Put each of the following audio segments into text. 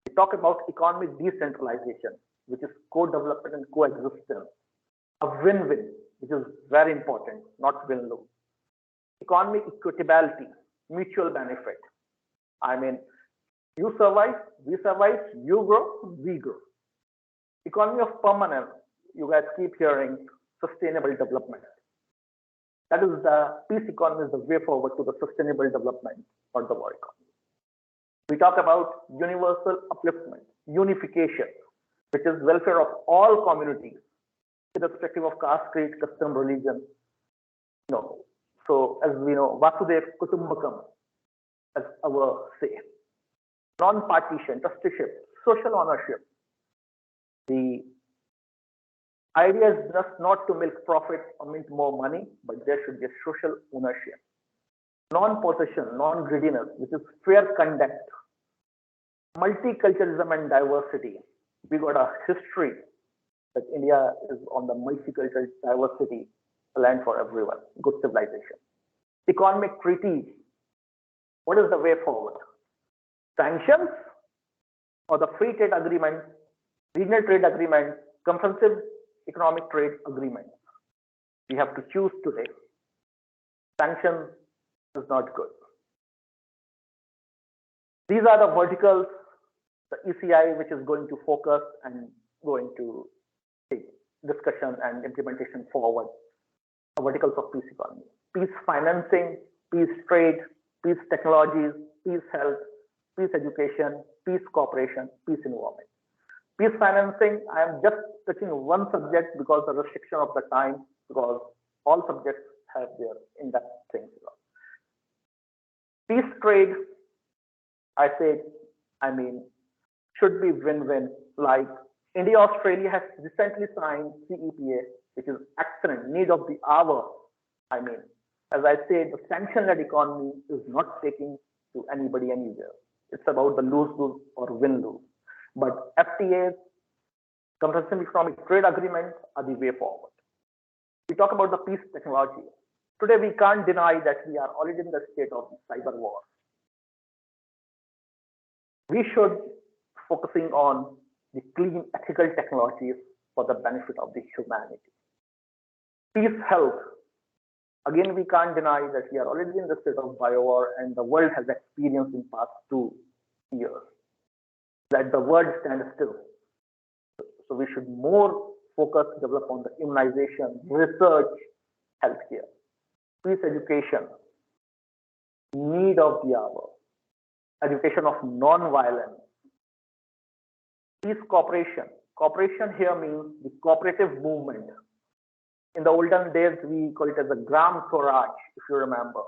We talk about economic decentralization, which is co-development and coexistence. A win-win, which is very important, not win-lose. Economic equitability, mutual benefit. I mean, you survive, we survive, you grow, we grow. Economy of permanence, you guys keep hearing sustainable development. That is the peace economy is the way forward to the sustainable development or the war economy. We talk about universal upliftment, unification, which is welfare of all communities, irrespective of caste, creed, custom, religion. No. So as we know, Vasudev Kutumbakam, as our say. Non-partition, trusteeship, social ownership. The idea is just not to milk profit or mint more money, but there should be a social ownership. Non-possession, non-greediness, which is fair conduct. Multiculturalism and diversity. We got a history that India is on the multicultural diversity, a land for everyone, good civilization. Economic treaties. What is the way forward? Sanctions or the free trade agreement, regional trade agreement, comprehensive economic trade agreement? We have to choose today. Sanctions is not good. These are the verticals, the ECI, which is going to focus and going to take discussion and implementation forward. The verticals of peace economy. Peace financing, peace trade, peace technologies, peace health, peace education, peace cooperation, peace environment. Peace financing, I am just touching one subject because of the restriction of the time, because all subjects have their in-depth things. Peace trade, I mean, should be win-win. Like India, Australia has recently signed CEPA, which is excellent, need of the hour. I mean, as I said, the sanction-led economy is not taking to anybody anywhere. It's about the lose-lose or win-lose. But FTAs, comprehensive economic trade agreements, are the way forward. We talk about the peace technology. Today, we can't deny that we are already in the state of cyber war. We should focusing on the clean, ethical technologies for the benefit of the humanity. Peace health. Again, we can't deny that we are already in the state of biowar, and the world has experienced in past 2 years that the world stands still. So we should more focus, develop on the immunization, research, healthcare, peace education, need of the hour, education of non-violence, peace cooperation. Cooperation here means the cooperative movement. In the olden days, we call it as a Gram Swaraj, if you remember.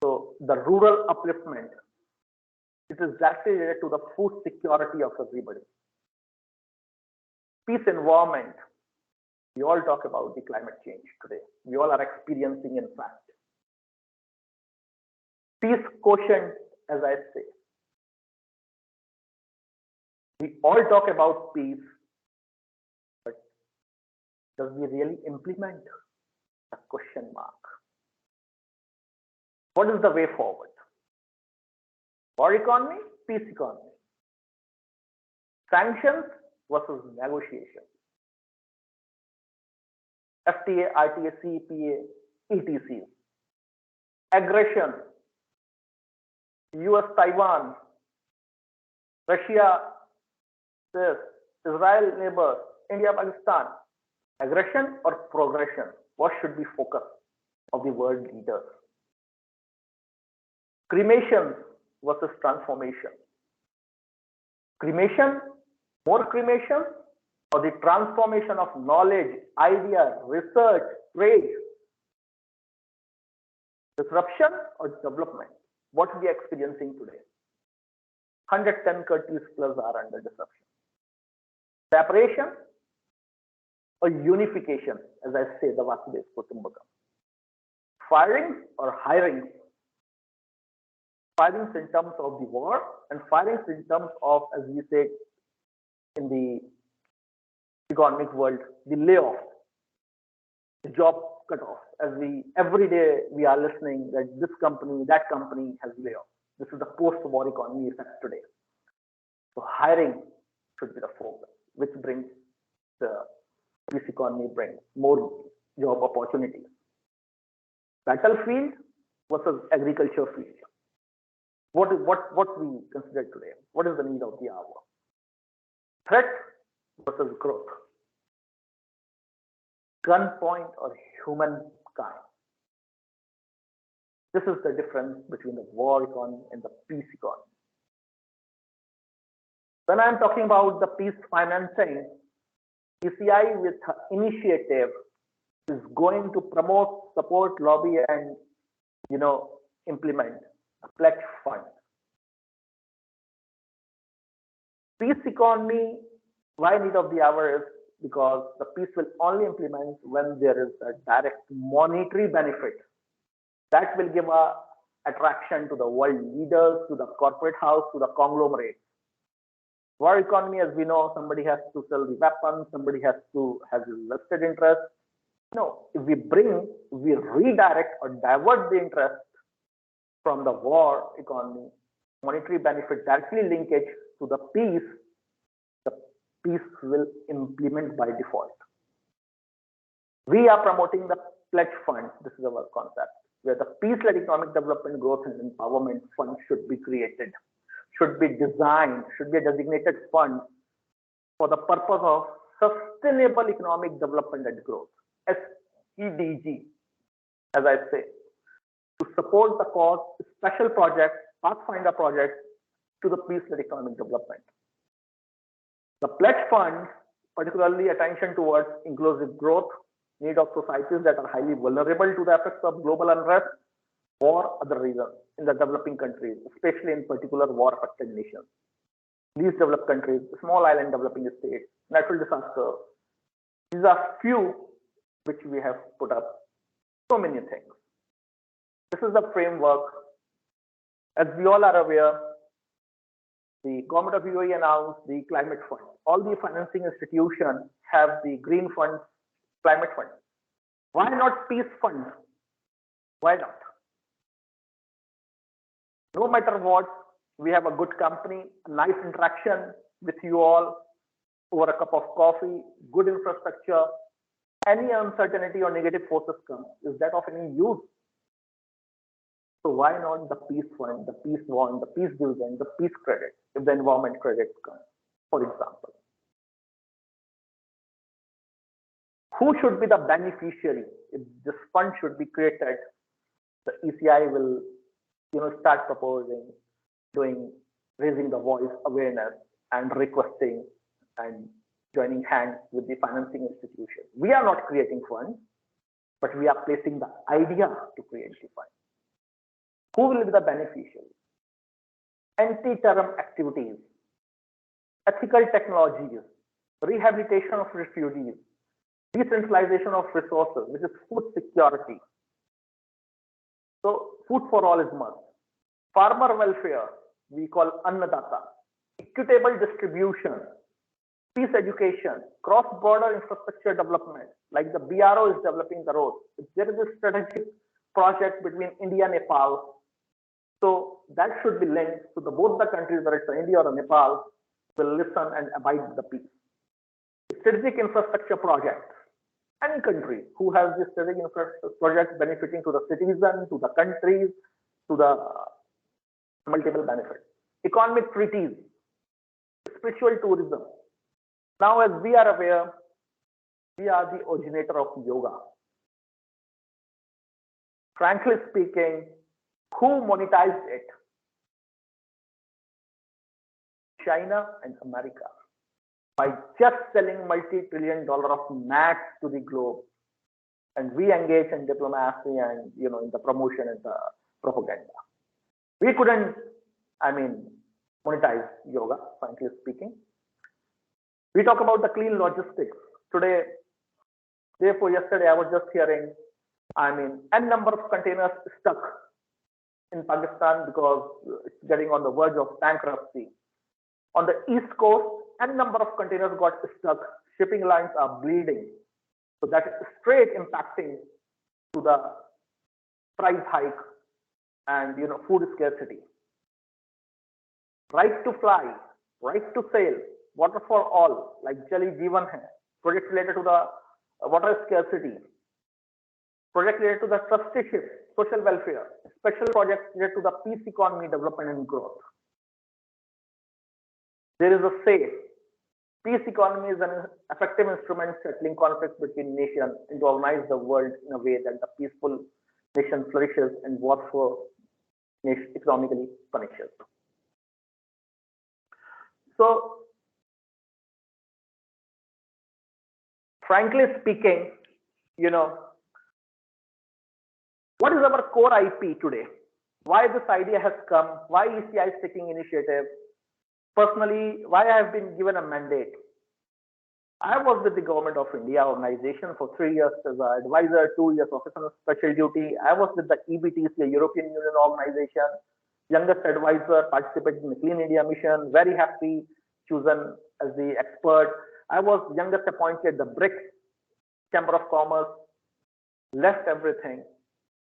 So the rural upliftment, it is directly related to the food security of everybody. Peace environment. We all talk about the climate change today. We all are experiencing, in fact. Peace quotient, as I say. We all talk about peace, but does we really implement? A question mark. What is the way forward? War economy, peace economy. Sanctions versus negotiation. FTA, ITA, CEPA, ETC. Aggression. US, Taiwan, Russia, this, Israel neighbors, India, Pakistan. Aggression or progression? What should be focus of the world leaders? Cremation versus transformation. Cremation, more cremation, or the transformation of knowledge, idea, research, trade. Disruption or development? What we are experiencing today. 110 countries plus are under disruption. Separation or unification, as I say, the Vasudev Kutumbakam. Firings or hirings. Firings in terms of the war and firings in terms of, as we say in the economic world, the layoff, the job cutoff. As we every day we are listening that this company, that company has layoff. This is the post-war economy effect today. So hiring should be the focus, which brings the peace economy brings more job opportunities. Battlefield versus agriculture field. What we consider today? What is the need of the hour? Threat versus growth. Gunpoint or humankind. This is the difference between the war economy and the peace economy. When I'm talking about the peace financing, PCI with initiative is going to promote, support, lobby, and implement a pledge fund. Peace economy, why need of the hour is because the peace will only implement when there is a direct monetary benefit that will give a attraction to the world leaders, to the corporate house, to the conglomerate. War economy, as we know, somebody has to sell the weapons, somebody has to have vested interest. No, if we redirect or divert the interest from the war economy, monetary benefit directly linkage to the peace will implement by default. We are promoting the pledge fund. This is our concept, where the peace-led economic development, growth, and empowerment fund should be created, should be designed, should be a designated fund for the purpose of sustainable economic development and growth, SEDG, as I say, to support the cause, special projects, pathfinder projects to the peace-led economic development. The pledge fund, particularly attention towards inclusive growth, need of societies that are highly vulnerable to the effects of global unrest or other reasons in the developing countries, especially in particular war-affected nations. Least developed countries, small island developing states, natural disaster. These are few which we have put up. So many things. This is the framework. As we all are aware, the government of UAE announced the climate fund. All the financing institutions have the green fund, climate fund. Why not peace fund? Why not? No matter what, we have a good company, a nice interaction with you all over a cup of coffee, good infrastructure. Any uncertainty or negative forces come, is that of any use? So why not the peace fund, the peace bond, the peace dividend, the peace credit, if the environment credits come, for example? Who should be the beneficiary? If this fund should be created, the ECI will start proposing, raising the voice, awareness, and requesting and joining hands with the financing institution. We are not creating funds, but we are placing the idea to create the fund. Who will be the beneficiary? Anti-terror activities, ethical technologies, rehabilitation of refugees, decentralization of resources, which is food security. So food for all is must. Farmer welfare, we call Annadata. Equitable distribution, peace education, cross-border infrastructure development, like the BRO is developing the road. If there is a strategic project between India and Nepal, so that should be linked to both the countries, whether it's India or Nepal, will listen and abide with the peace. Strategic infrastructure projects. Any country who has this strategic infrastructure project benefiting to the citizens, to the countries, to the multiple benefits. Economic treaties, spiritual tourism. Now, as we are aware, we are the originator of yoga. Frankly speaking, who monetized it? China and America, by just selling multi-trillion-dollar of mats to the globe. And we engage in diplomacy and in the promotion and the propaganda. We couldn't, monetize yoga, frankly speaking. We talk about the clean logistics. Today, therefore, yesterday I was just hearing, n number of containers stuck in Pakistan because it's getting on the verge of bankruptcy. On the East Coast, n number of containers got stuck. Shipping lines are bleeding. So that is straight impacting to the price hike and food scarcity. Right to fly. right to sail, water for all, like Jali Jeevan Hai, projects related to the water scarcity, projects related to the trusteeship, social welfare, special projects related to the peace economy, development and growth. There is a say. Peace economy is an effective instrument settling conflicts between nations and to organize the world in a way that the peaceful nation flourishes and warfare economically punishes. So, frankly speaking, what is our core IP today? Why this idea has come? Why ECI is taking initiative? Personally, why I have been given a mandate. I was with the Government of India organization for 3 years as an advisor, 2 years officer on special duty. I was with the EBTC, a European Union organization, youngest advisor, participated in the Clean India Mission, very happy, chosen as the expert. I was youngest appointed the BRICS Chamber of Commerce, left everything,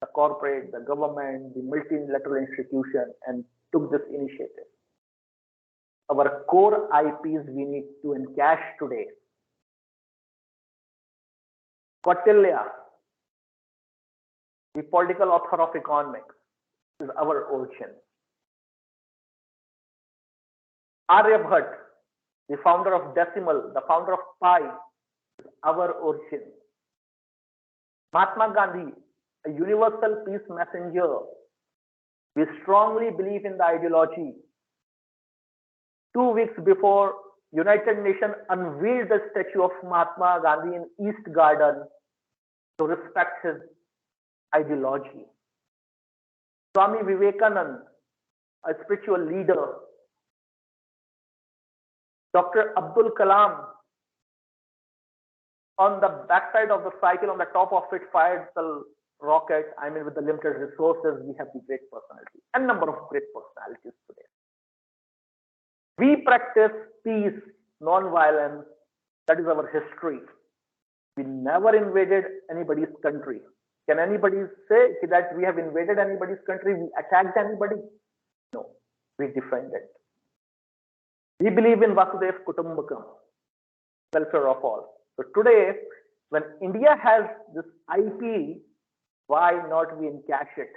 the corporate, the government, the multilateral institution, and took this initiative. Our core IPs we need to encash today. Kautilya, the political author of economics, is our origin. Aryabhat, the founder of decimal, the founder of pi, is our origin. Mahatma Gandhi, a universal peace messenger. We strongly believe in the ideology. 2 weeks before, United Nations unveiled the statue of Mahatma Gandhi in East Garden to respect his ideology. Swami Vivekananda, a spiritual leader. Dr. Abdul Kalam, on the backside of the cycle, on the top of it, fired the rocket. I mean, with the limited resources, we have the great personality, a number of great personalities today. We practice peace, non-violence. That is our history. We never invaded anybody's country. Can anybody say that we have invaded anybody's country? We attacked anybody? No, we defended. We believe in Vasudev Kutumbakam, welfare of all. So today, when India has this IP, why not we encash it?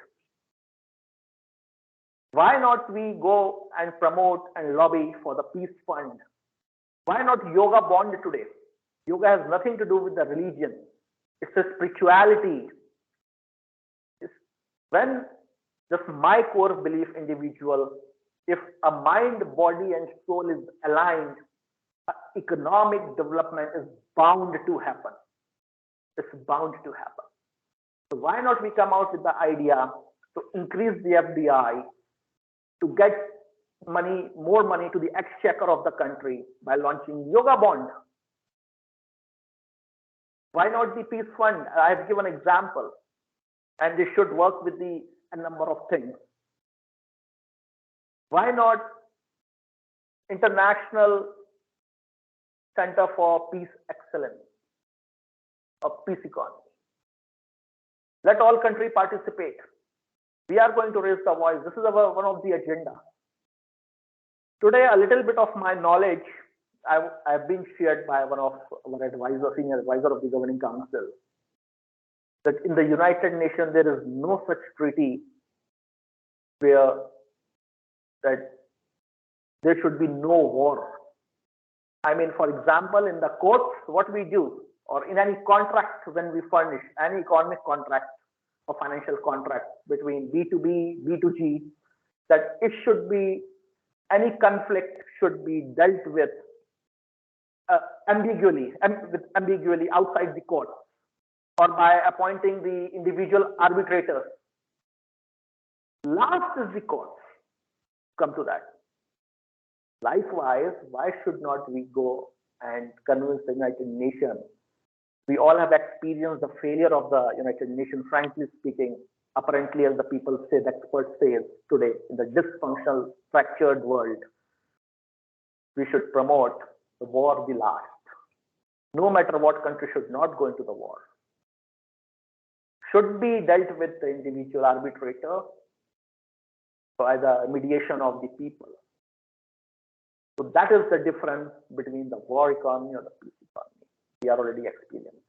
Why not we go and promote and lobby for the peace fund? Why not yoga bond today? Yoga has nothing to do with the religion. It's a spirituality. It's when just my core belief individual, if a mind, body and soul is aligned, economic development is bound to happen. It's bound to happen. So why not we come out with the idea to increase the FDI, to get money, more money to the exchequer of the country by launching yoga bond? Why not the peace fund? I have given an example, and they should work with a number of things. Why not International Center for Peace Excellence or Peace Economy? Let all countries participate. We are going to raise the voice. This is one of the agenda. Today, a little bit of my knowledge I've been shared by one of our advisors, senior advisor of the Governing Council, that in the United Nations there is no such treaty where that there should be no war. I mean, for example, in the courts, what we do, or in any contract when we furnish any economic contract or financial contract between B2B, B2G, that it should be, any conflict should be dealt with ambiguously outside the court, or by appointing the individual arbitrators. Last is the courts. Come to that. Likewise, why should not we go and convince the United Nations? We all have experienced the failure of the United Nations, frankly speaking, apparently, as the people say, the experts say today, in the dysfunctional, fractured world. We should promote the war be last. No matter what country should not go into the war. Should be dealt with the individual arbitrator by the mediation of the people. So that is the difference between the war economy or the peace economy. We are already experiencing.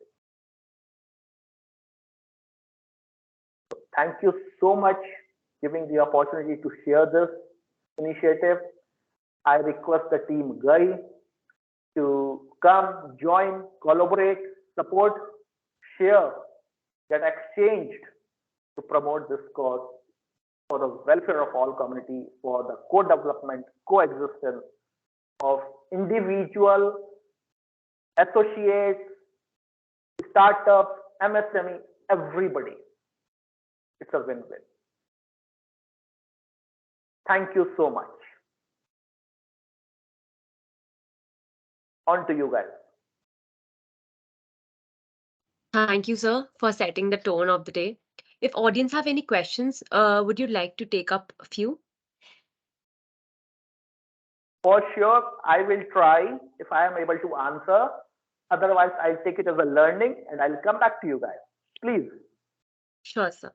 So thank you so much giving the opportunity to share this initiative. I request the team GAEE to come, join, collaborate, support, share, get exchanged to promote this cause for the welfare of all community, for the co-development, coexistence of individual, associates, startups, MSME, everybody. It's a win-win. Thank you so much. On to you guys. Thank you, sir, for setting the tone of the day. If audience have any questions, would you like to take up a few? For sure, I will try if I am able to answer. Otherwise, I'll take it as a learning and I'll come back to you guys. Please. Sure, sir.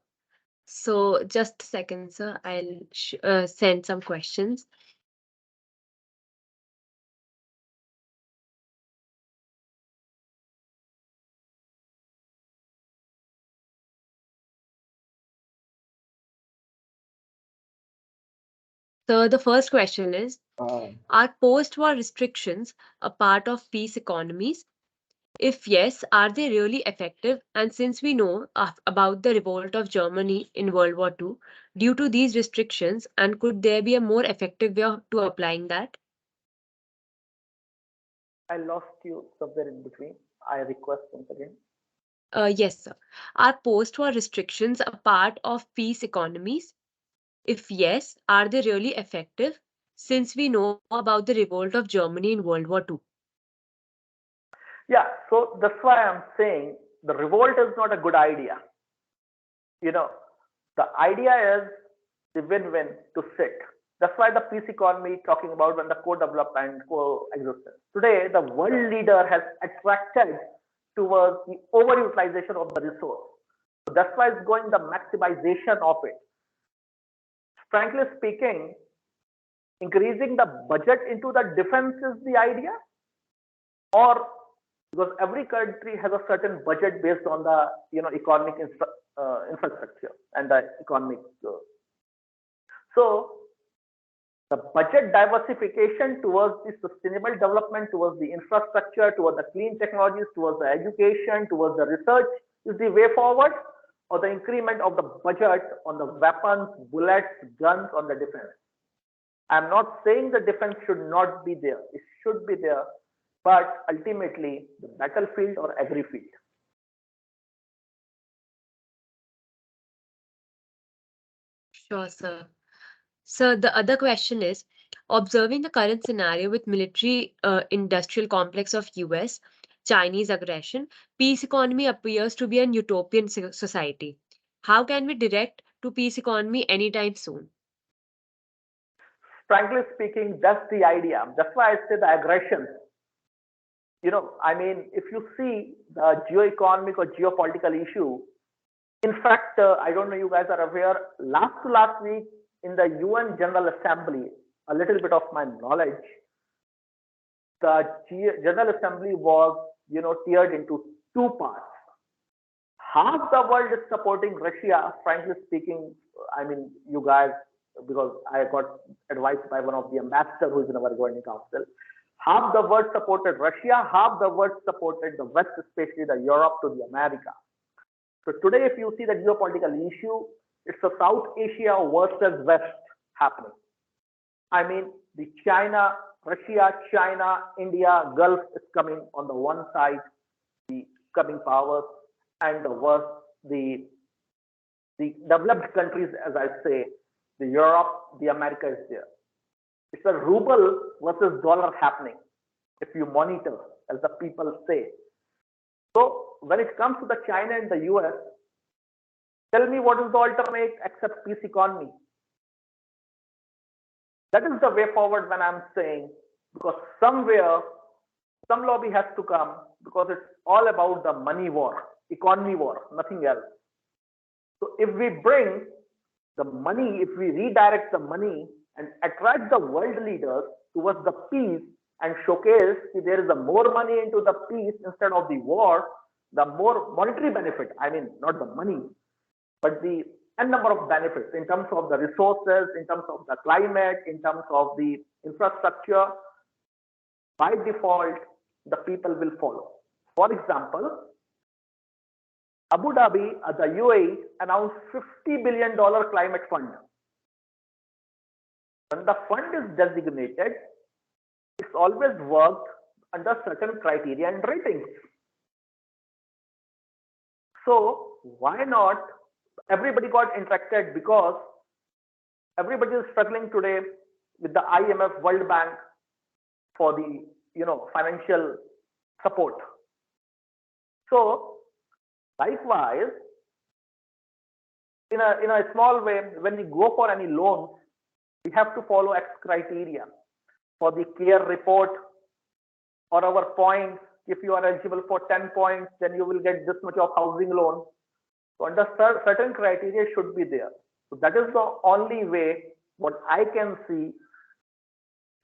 So just a second, sir. I'll send some questions. So the first question is, are post-war restrictions a part of peace economies? If yes, are they really effective? And since we know about the revolt of Germany in World War II due to these restrictions, and could there be a more effective way to applying that? I lost you somewhere in between. I request once again. Yes, sir. Are post-war restrictions a part of peace economies? If yes, are they really effective? Since we know about the revolt of Germany in World War II. Yeah, so that's why I'm saying the revolt is not a good idea. You know, the idea is the win-win to sit. That's why the peace economy talking about when the co-development, co-existence. Today, the world leader has attracted towards the overutilization of the resource. So that's why it's going the maximization of it. Frankly speaking, increasing the budget into the defense is the idea, or because every country has a certain budget based on the economic infrastructure and the economic. So the budget diversification towards the sustainable development, towards the infrastructure, towards the clean technologies, towards the education, towards the research is the way forward, or the increment of the budget on the weapons, bullets, guns on the defense. I'm not saying the defense should not be there. It should be there, but ultimately the battlefield or agri field. Sure, sir. So the other question is, observing the current scenario with military industrial complex of US, Chinese aggression, peace economy appears to be an utopian society. How can we direct to peace economy anytime soon? Frankly speaking, that's the idea. That's why I say the aggression. I mean, if you see the geo-economic or geopolitical issue, in fact, I don't know you guys are aware, last to last week in the UN General Assembly, a little bit of my knowledge, the General Assembly was, tiered into two parts. Half the world is supporting Russia, frankly speaking. I mean, you guys, because I got advice by one of the ambassadors who is in our governing council. Half the world supported Russia, half the world supported the West, especially the Europe to the America. So today, if you see the geopolitical issue, it's a South Asia versus West happening. I mean, the China, Russia, China, India, Gulf is coming on the one side, the coming powers, and the worst, the developed countries, as I say, the Europe, the America is there. It's a ruble versus dollar happening, if you monitor, as the people say. So when it comes to the China and the US, tell me what is the alternate except peace economy? That is the way forward when I'm saying, because somewhere, some lobby has to come, because it's all about the money war, economy war, nothing else. So if we bring the money, if we redirect the money and attract the world leaders towards the peace and showcase that there is a more money into the peace instead of the war, the more monetary benefit, I mean, not the money, but the n number of benefits in terms of the resources, in terms of the climate, in terms of the infrastructure, by default, the people will follow. For example, Abu Dhabi, the UAE, announced $50 billion climate fund. When the fund is designated, it's always worked under certain criteria and ratings. So why not? Everybody got interacted because everybody is struggling today with the IMF, World Bank for the financial support. So likewise, in a small way, when we go for any loans, we have to follow X criteria. For the CARE report or our points, if you are eligible for 10 points, then you will get this much of housing loan. So under certain criteria should be there. So that is the only way what I can see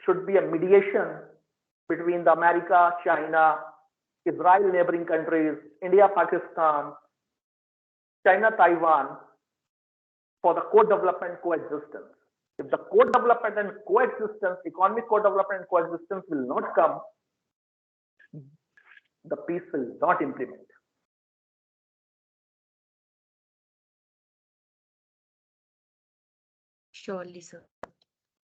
should be a mediation between the America, China, Israel neighboring countries, India, Pakistan, China, Taiwan for the co-development coexistence. If the co-development and coexistence, economic co-development and coexistence will not come, the peace will not implement. Surely, sir.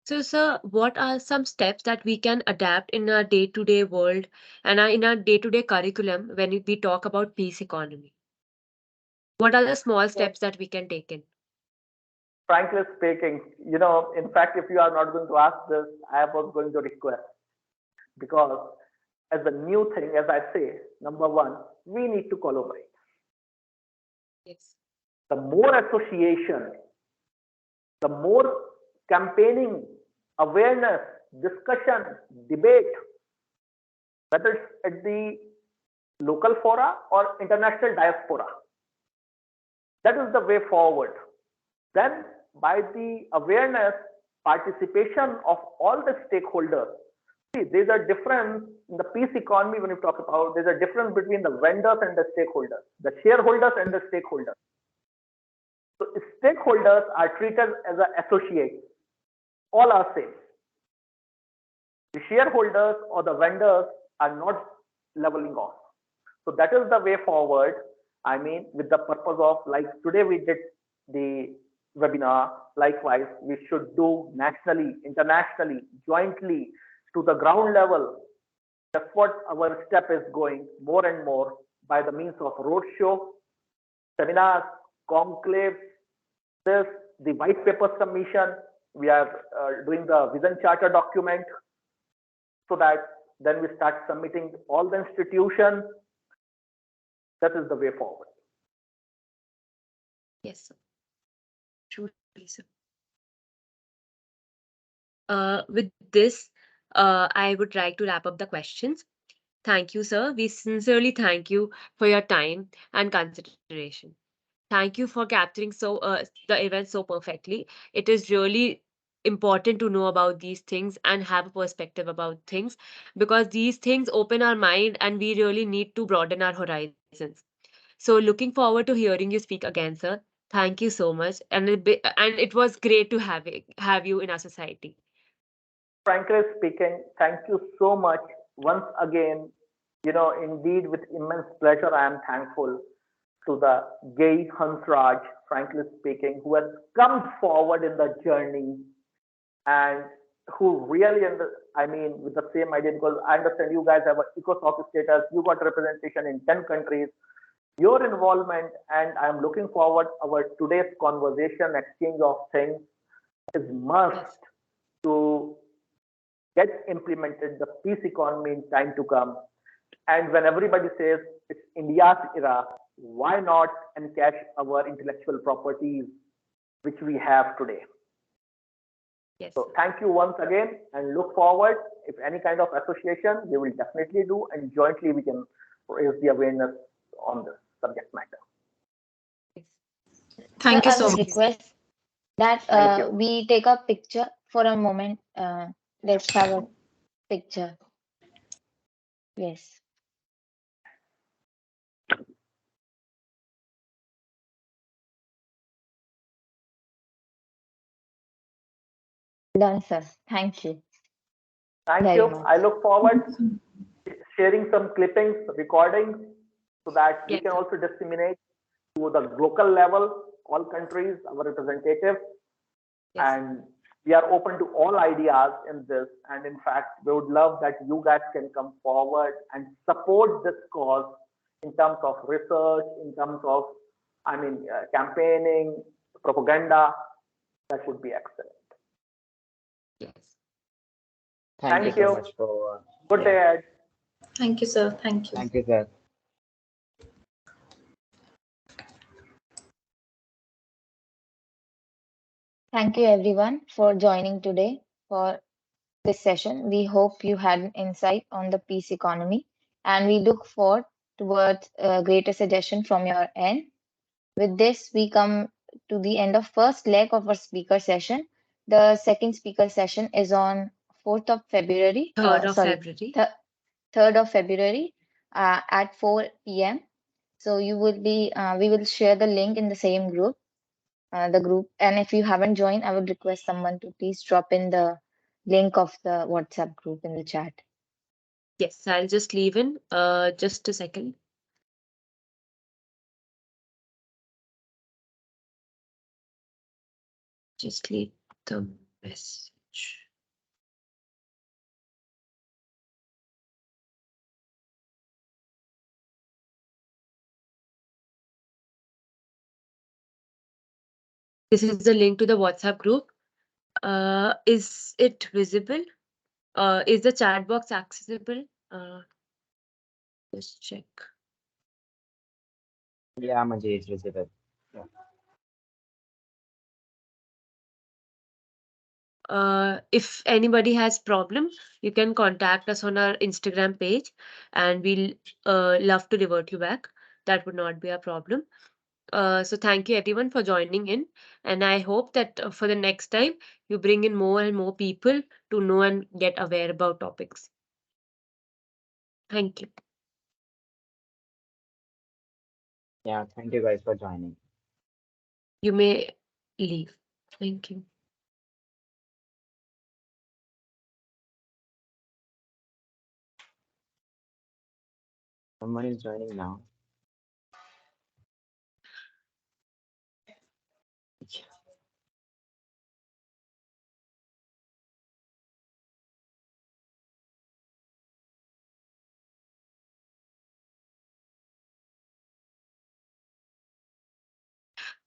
So, sir, what are some steps that we can adapt in our day-to-day world and in our day-to-day curriculum when we talk about peace economy? What are the small steps that we can take in? Frankly speaking, in fact, if you are not going to ask this, I was going to request, because as a new thing, as I say, number one, we need to collaborate. Yes. The more association, the more campaigning, awareness, discussion, debate, whether it's at the local fora or international diaspora, that is the way forward. Then by the awareness, participation of all the stakeholders. See, there's a difference in the peace economy when you talk about, there's a difference between the vendors and the stakeholders, the shareholders and the stakeholders. So stakeholders are treated as an associate. All are same. The shareholders or the vendors are not leveling off. So that is the way forward. I mean, with the purpose of, like today we did the webinar, likewise, we should do nationally, internationally, jointly, to the ground level. That's what our step is going more and more by the means of roadshow, seminars, conclaves, the white paper submission. We are doing the vision charter document, so that then we start submitting all the institutions. That is the way forward. Yes, sir. Truly, sir. With this, I would like to wrap up the questions. Thank you, sir. We sincerely thank you for your time and consideration. Thank you for capturing the event so perfectly. It is really important to know about these things and have a perspective about things, because these things open our mind and we really need to broaden our horizons. So looking forward to hearing you speak again, sir. Thank you so much, and it was great to have you in our society. Frankly speaking, thank you so much once again. Indeed, with immense pleasure, I am thankful to the GAEE HANSRAJ, frankly speaking, who has come forward in the journey and who really, with the same idea, because I understand you guys have an ECOSOC status, you got representation in 10 countries, your involvement, and I'm looking forward our today's conversation, exchange of things is must to get implemented the peace economy in time to come. And when everybody says it's India's era, why not encash our intellectual properties which we have today? Yes. So thank you once again, and look forward. If any kind of association, we will definitely do, and jointly we can raise the awareness on this subject matter. Yes. Thank you I so would much. request that we take a picture for a moment. Let's have a picture. Yes. Done, sir. Thank you. Thank Very you. much. I look forward sharing some clippings, recordings, so that we Yes, can sir. also disseminate to the local level, all countries, our representatives, Yes. and we are open to all ideas in this. And in fact, we would love that you guys can come forward and support this cause in terms of research, in terms of, campaigning, propaganda. That would be excellent. Yes. Thank you Thank so you. much for Good day, Ed. Thank you, sir. Thank you. Thank you, sir. Thank you, everyone, for joining today for this session. We hope you had an insight on the peace economy, and we look forward towards a greater suggestion from your end. With this, we come to the end of first leg of our speaker session. The second speaker session is on 4th of February. 3rd of February. 3rd of February at 4 p.m. So we will share the link in the same group, and if you haven't joined, I would request someone to please drop in the link of the WhatsApp group in the chat. Yes, I'll just leave in just a second. Just leave the message. This is the link to the WhatsApp group. Is it visible? Is the chat box accessible? Just check. Yeah, Manji, it's visible. If anybody has problem, you can contact us on our Instagram page, and we'll love to revert you back. That would not be a problem. So thank you everyone for joining in, and I hope that for the next time you bring in more and more people to know and get aware about topics. Thank you. Yeah, thank you guys for joining. You may leave. Thank you. Someone is joining now.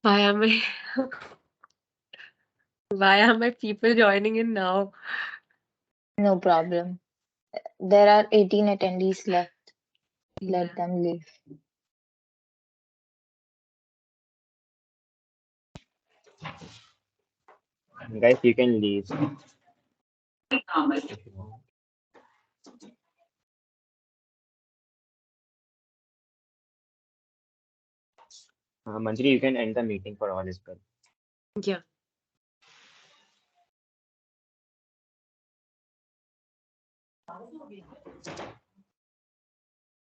Why am I why are my people joining in now? No problem. There are 18 attendees left. Yeah. Let them leave. Guys, you can leave if you want. Manjri, you can end the meeting for all as well. Yeah.